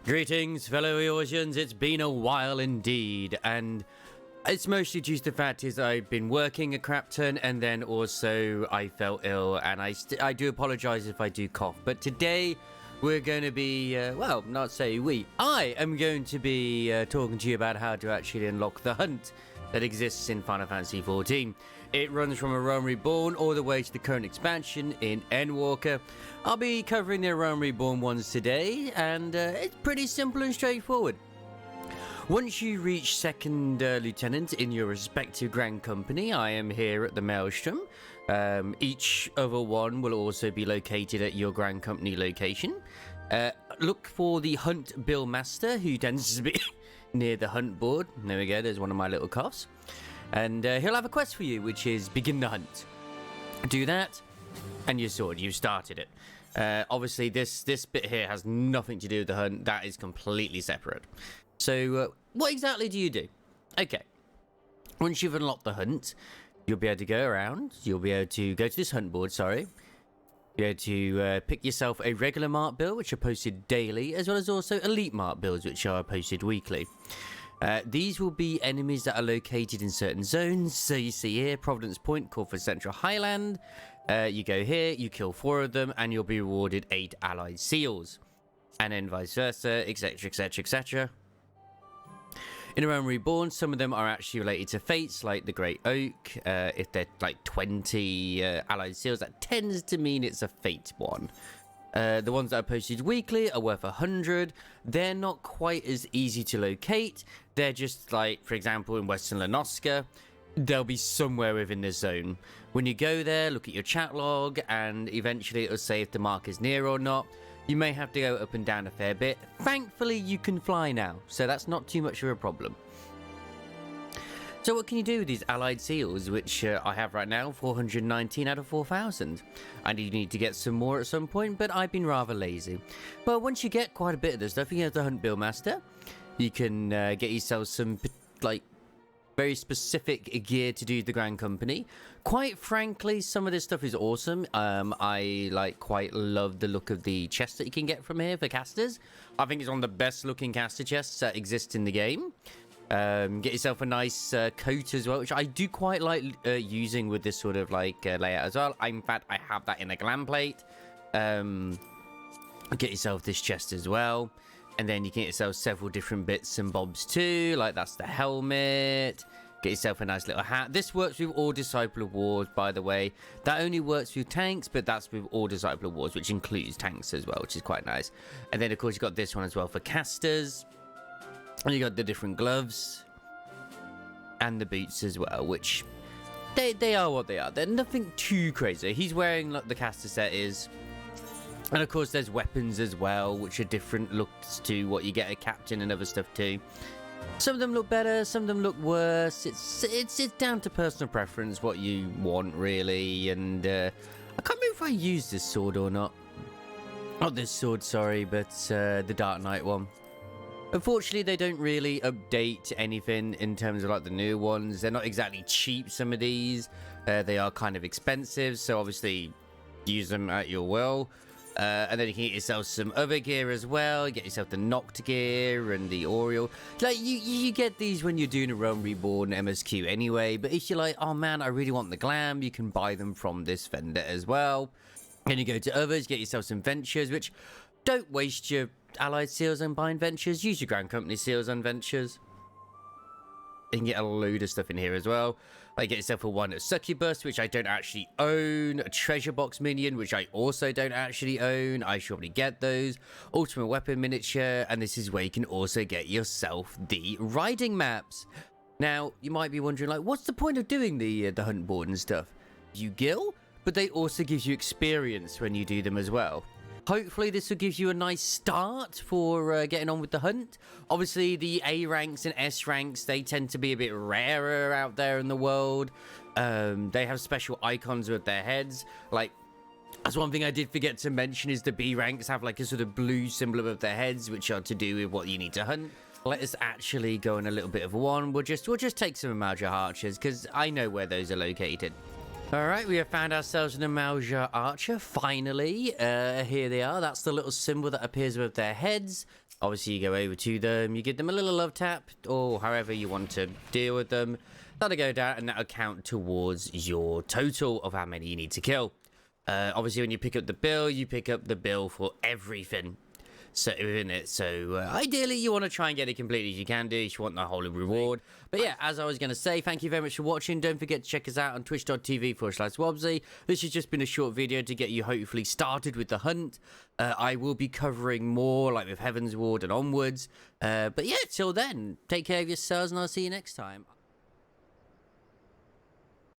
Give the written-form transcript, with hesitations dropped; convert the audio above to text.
Greetings, fellow Eorsians. It's been a while indeed, and it's mostly due to the fact is I've been working a crap ton, and then also I felt ill, and I do apologize if I do cough. But today we're going to be, well, not say we. I am going to be talking to you about how to actually unlock the hunt that exists in Final Fantasy XIV. It runs from A Realm Reborn all the way to the current expansion in Endwalker. I'll be covering the A Realm Reborn ones today, and it's pretty simple and straightforward. Once you reach second lieutenant in your respective Grand Company, I am here at the Maelstrom. Each other one will also be located at your Grand Company location. Look for the Hunt Bill Master, who tends to be near the hunt board. There we go, there's one of my little coughs. And he'll have a quest for you, which is begin the hunt. Do that, and you're sorted. You've started it. Obviously, this bit here has nothing to do with the hunt. That is completely separate. So, what exactly do you do? Okay. Once you've unlocked the hunt, you'll be able to go around. You'll be able to go to this hunt board, sorry. You'll be able to pick yourself a regular mark build, which are posted daily, as well as also elite mark builds, which are posted weekly. These will be enemies that are located in certain zones. So you see here, Providence Point, called for Central Highland. You go here, you kill 4 of them, and you'll be rewarded 8 allied seals. And then vice versa, etc, etc, etc. In A Realm Reborn, some of them are actually related to fates, like the Great Oak. If they're like 20 allied seals, that tends to mean it's a fate one. The ones that are posted weekly are worth 100. They're not quite as easy to locate. They're just like, for example, in Western Lanoska, they'll be somewhere within the zone. When you go there, look at your chat log, and eventually it'll say if the mark is near or not. You may have to go up and down a fair bit. Thankfully, you can fly now, so that's not too much of a problem. So what can you do with these allied seals, which I have right now, 419 out of 4,000. I need to get some more at some point, but I've been rather lazy. But once you get quite a bit of this stuff, you have the Hunt Bill Master. You can get yourself some, like, very specific gear to do the Grand Company. Quite frankly, some of this stuff is awesome. I quite love the look of the chest that you can get from here for casters. I think it's one of the best looking caster chests that exist in the game. Get yourself a nice coat as well, which I do quite like using with this sort of like layout as well. In fact, I have that in a glam plate. Get yourself this chest as well, and then you can get yourself several different bits and bobs too, like that's the helmet. Get yourself a nice little hat. This works with all Disciple of Wars, by the way. That only works with tanks, but that's with all Disciple of Wars, which includes tanks as well, which is quite nice. And then of course you've got this one as well for casters. And you got the different gloves and the boots as well, which they are what they are. They're nothing too crazy. He's wearing like the caster set is. And of course there's weapons as well, which are different looks to what you get a captain and other stuff too. Some of them look better, some of them look worse. It's down to personal preference what you want really. And I can't remember if I used this sword or not. Not this sword, sorry, but the Dark Knight one. Unfortunately, they don't really update anything in terms of like the new ones. They're not exactly cheap, some of these. They are kind of expensive, so obviously use them at your will. And then you can get yourself some other gear as well. You get yourself the Noct gear and the Oriole. Like, you get these when you're doing a Realm Reborn MSQ anyway. But if you're like, oh man, I really want the glam, you can buy them from this vendor as well. And you go to others, get yourself some ventures, which don't waste your allied seals on buying ventures. Use your Grand Company seals on ventures. You can get a load of stuff in here as well. Like get yourself a one at Succubus, which I don't actually own. A treasure box minion, which I also don't actually own. I should probably get those. Ultimate weapon miniature, and this is where you can also get yourself the riding maps. Now you might be wondering, like, what's the point of doing the hunt board and stuff? You gill, but they also give you experience when you do them as well. Hopefully this will give you a nice start for getting on with the hunt. Obviously the A ranks and S ranks, they tend to be a bit rarer out there in the world. They have special icons with their heads. Like, that's one thing I did forget to mention is the B ranks have like a sort of blue symbol above their heads, which are to do with what you need to hunt. Let us actually go on a little bit of a one. We'll just take some of Malja Archers, because I know where those are located. All right, we have found ourselves an Amalja Archer, finally. Here they are. That's the little symbol that appears above their heads. Obviously, you go over to them, you give them a little love tap, or however you want to deal with them. That'll go down, and that'll count towards your total of how many you need to kill. Obviously, when you pick up the bill, you pick up the bill for everything. So within it, so ideally you want to try and get it completely as you can do if you want the whole reward. But yeah, as I was going to say, thank you very much for watching. Don't forget to check us out on twitch.tv/Wobsy. This has just been a short video to get you hopefully started with the hunt. I will be covering more like with Heaven's Ward and onwards. But yeah, till then, take care of yourselves and I'll see you next time.